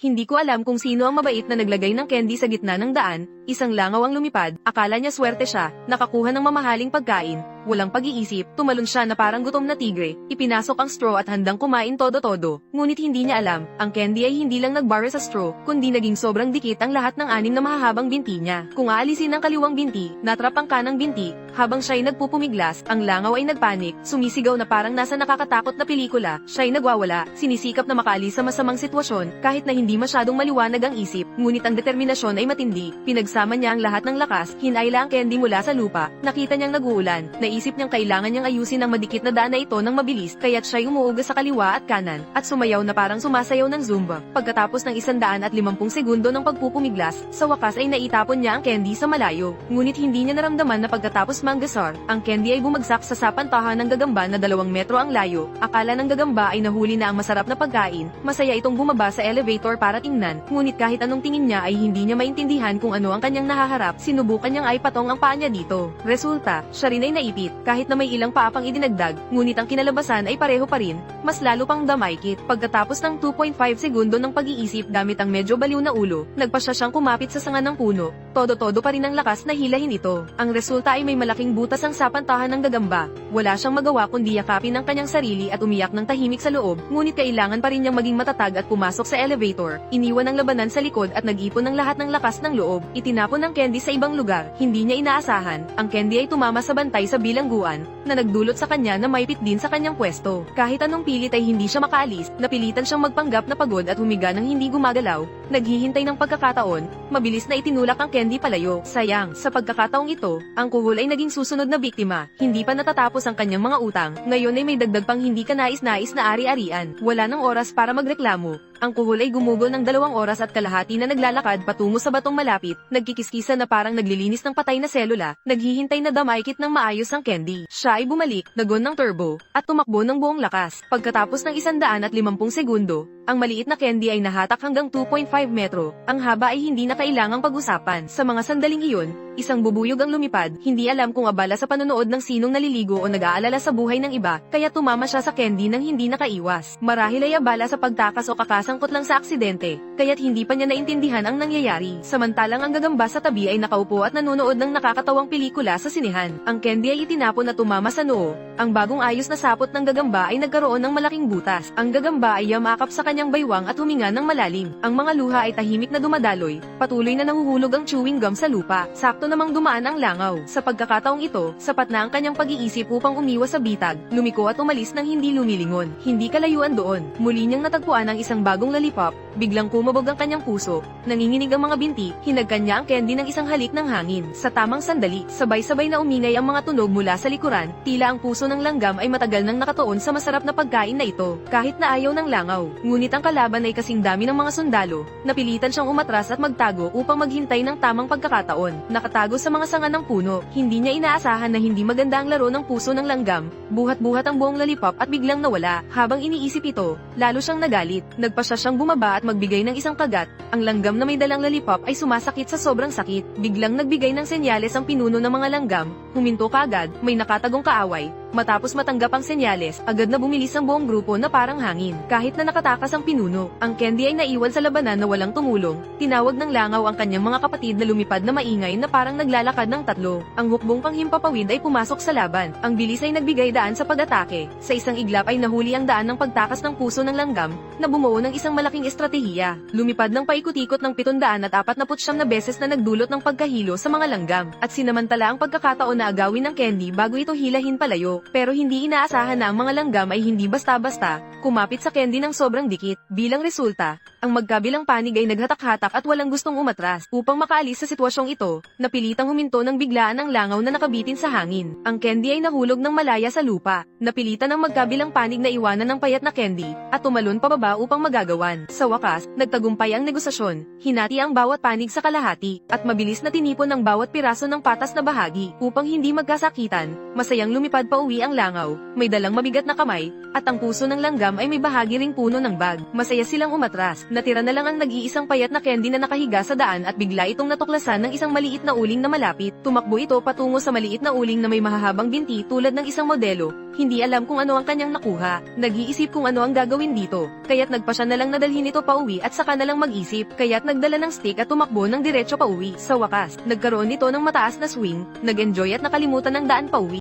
Hindi ko alam kung sino ang mabait na naglagay ng candy sa gitna ng daan, isang langaw ang lumipad, akala niya swerte siya, nakakuha ng mamahaling pagkain, walang pag-iisip, tumalon siya na parang gutom na tigre, ipinasok ang straw at handang kumain todo-todo, ngunit hindi niya alam, ang candy ay hindi lang nagbarre sa straw, kundi naging sobrang dikit ang lahat ng anim na mahahabang binti niya. Kung aalisin ang kaliwang binti, natrap ang kanang binti, habang siya'y nagpupumiglas, ang langaw ay nagpanik, sumisigaw na parang nasa nakakatakot na pelikula, siya'y nagwawala, sinisikap na makaalis sa masamang sitwasyon, kahit na hindi masyadong maliwanag ang isip, ngunit ang determinasyon ay matindi, pinagsama niya ang lahat ng lakas, hinayla ang candy mula sa lupa, nakita niyang nag-uulan, naisip niyang kailangan niyang ayusin ang madikit na daan na ito ng mabilis, kaya't siya'y umuuga sa kaliwa at kanan, at sumayaw na parang sumasayaw ng Zumba. Pagkatapos ng 150 segundo ng pagpupumiglas, sa wakas ay naitapon niya ang candy sa malayo, ngunit hindi niya naramdaman na pagkatapos manggasar, ang candy ay bumagsak sa sapantahan ng gagamba na 2 metro ang layo, akala ng gagamba ay nahuli na ang masarap na pagkain, masaya itong bumaba sa elevator para tingnan, ngunit kahit anong tingin niya ay hindi niya maintindihan kung ano ang kanyang nahaharap, sinubukan niyang ay patong ang paa niya dito. Resulta, siya rin ay naipit, kahit na may ilang paa pang idinagdag, ngunit ang kinalabasan ay pareho pa rin, mas lalo pang damaykit. Pagkatapos ng 2.5 segundo ng pag-iisip gamit ang medyo baliw na ulo, nagpasya siyang kumapit sa sanga ng puno, todo-todo pa rin ang lakas na hilahin ito. Ang resulta ay may malaking butas ang sapantahan ng gagamba, wala siyang magawa kundi yakapin ang kanyang sarili at umiyak ng tahimik sa loob, ngunit kailangan pa rin niyang maging matatag at pumasok sa elevator, iniwan ang labanan sa likod at nag-ipon ng lahat ng lakas ng loob, itinapon ang candy sa ibang lugar, hindi niya inaasahan, ang candy ay tumama sa bantay sa bilangguan, na nagdulot sa kanya na maipit din sa kanyang pwesto. Kahit anong pilit ay hindi siya makaalis, napilitan siyang magpanggap na pagod at humiga ng hindi gumagalaw, naghihintay ng pagkakataon, mabilis na itinulak ang candy palayo. Sayang, sa pagkakataong ito, ang kuhol ay naging susunod na biktima, hindi pa natatapos ang kanyang mga utang, ngayon ay may dagdag pang hindi kanais-nais na ari-arian, wala ng oras para magreklamo. Ang kuhol ay gumugol ng 2 oras at kalahati na naglalakad patungo sa batong malapit, nagkikiskisa na parang naglilinis ng patay na selula, naghihintay na damaykit ng maayos ang candy. Siya ay bumalik, nagon ng turbo, at tumakbo ng buong lakas. Pagkatapos ng 150 segundo, ang maliit na candy ay nahatak hanggang 2.5 metro, ang haba ay hindi na kailangang pag-usapan. Sa mga sandaling iyon, isang bubuyog ang lumipad, hindi alam kung abala sa panonood ng sinong naliligo o nag-aalala sa buhay ng iba, kaya tumama siya sa candy nang hindi nakaiwas. Marahil ay abala sa pagtakas o kakasangkot lang sa aksidente, kaya't hindi pa niya naintindihan ang nangyayari. Samantalang ang gagamba sa tabi ay nakaupo at nanonood ng nakakatawang pelikula sa sinehan. Ang candy ay itinapon at tumama sa noo. Ang bagong ayos na sapot ng gagamba ay nagkaroon ng malaking butas. Ang gagamba ay yamakap sa kanyang baywang at huminga ng malalim. Ang mga luha ay tahimik na dumadaloy, patuloy na nahuhulog ang chewing gum sa lupa. Sakto namang dumaan ang langaw. Sa pagkakataong ito, sapat na ang kanyang pag-iisip upang umiwas sa bitag, lumiko at umalis nang hindi lumilingon. Hindi kalayuan doon, muli niyang natagpuan ang isang bagong lollipop, biglang kumabog ang kanyang puso, nanginginig ang mga binti, hinagkan niya ang candy ng isang halik ng hangin. Sa tamang sandali, sabay-sabay na umingay ang mga tunog mula sa likuran, tila ang puso ng langgam ay matagal nang nakatuon sa masarap na pagkain na ito, kahit na ayaw ng langaw. Ngunit ang kalaban ay kasing dami ng mga sundalo, napilitan siyang umatras at magtago upang maghintay ng tamang pagkakataon. Nakatago sa mga sanga ng puno, hindi niya inaasahan na hindi maganda ang laro ng puso ng langgam, buhat-buhat ang buong lollipop at biglang nawala. Habang iniisip ito, lalo siyang nagalit, nagpasya siyang bumaba at magbigay ng isang kagat. Ang langgam na may dalang lollipop ay sumasakit sa sobrang sakit, biglang nagbigay ng senyales ang pinuno ng mga langgam, huminto kaagad, may nakatagong kaaway. Matapos matanggap ang senyales, agad na bumilis ang buong grupo na parang hangin. Kahit na nakatakas ang pinuno, ang candy ay naiwan sa labanan na walang tumulong. Tinawag ng langaw ang kanyang mga kapatid na lumipad na maingay na parang naglalakad ng tatlo. Ang hukbong panghimpapawid ay pumasok sa laban. Ang bilis ay nagbigay daan sa pag-atake. Sa isang iglap ay nahuli ang daan ng pagtakas ng puso ng langgam, na bumuo ng isang malaking estratehiya. Lumipad ng paikot-ikot ng 749 na beses na nagdulot ng pagkahilo sa mga langgam, at sinamantala ang pagkakataon na agawin ng candy bago ito hilahin palayo. Pero hindi inaasahan na ang mga langgam ay hindi basta-basta kumapit sa candy ng sobrang dikit. Bilang resulta, ang magkabilang panig ay naghatak-hatak at walang gustong umatras. Upang makaalis sa sitwasyong ito, napilitang huminto ng biglaan ang langaw na nakabitin sa hangin. Ang candy ay nahulog ng malaya sa lupa. Napilitan ang magkabilang panig na iwanan ng payat na candy at tumalon pababa upang magagawan. Sa wakas, nagtagumpay ang negosasyon. Hinati ang bawat panig sa kalahati at mabilis na tinipon ang bawat piraso ng patas na bahagi upang hindi magkasakitan. Masayang lumipad pa uwi ang langaw, may dalang mabigat na kamay, at ang puso ng langgam ay may bahagi ring puno ng bag. Masaya silang umatras, Natira na lang ang nag-iisang payat na candy na nakahiga sa daan at bigla itong natuklasan ng isang maliit na uling na malapit. Tumakbo ito patungo sa maliit na uling na may mahahabang binti tulad ng isang modelo. Hindi alam kung ano ang kanyang nakuha. Nag-iisip kung ano ang gagawin dito. Kaya't nagpa siya na lang na dalhin ito pauwi at saka na lang mag-isip. Kaya't nagdala ng stick at tumakbo ng diretso pauwi. Sa wakas, nagkaroon nito ng mataas na swing, nag-enjoy at nakalimutan ng daan pauwi.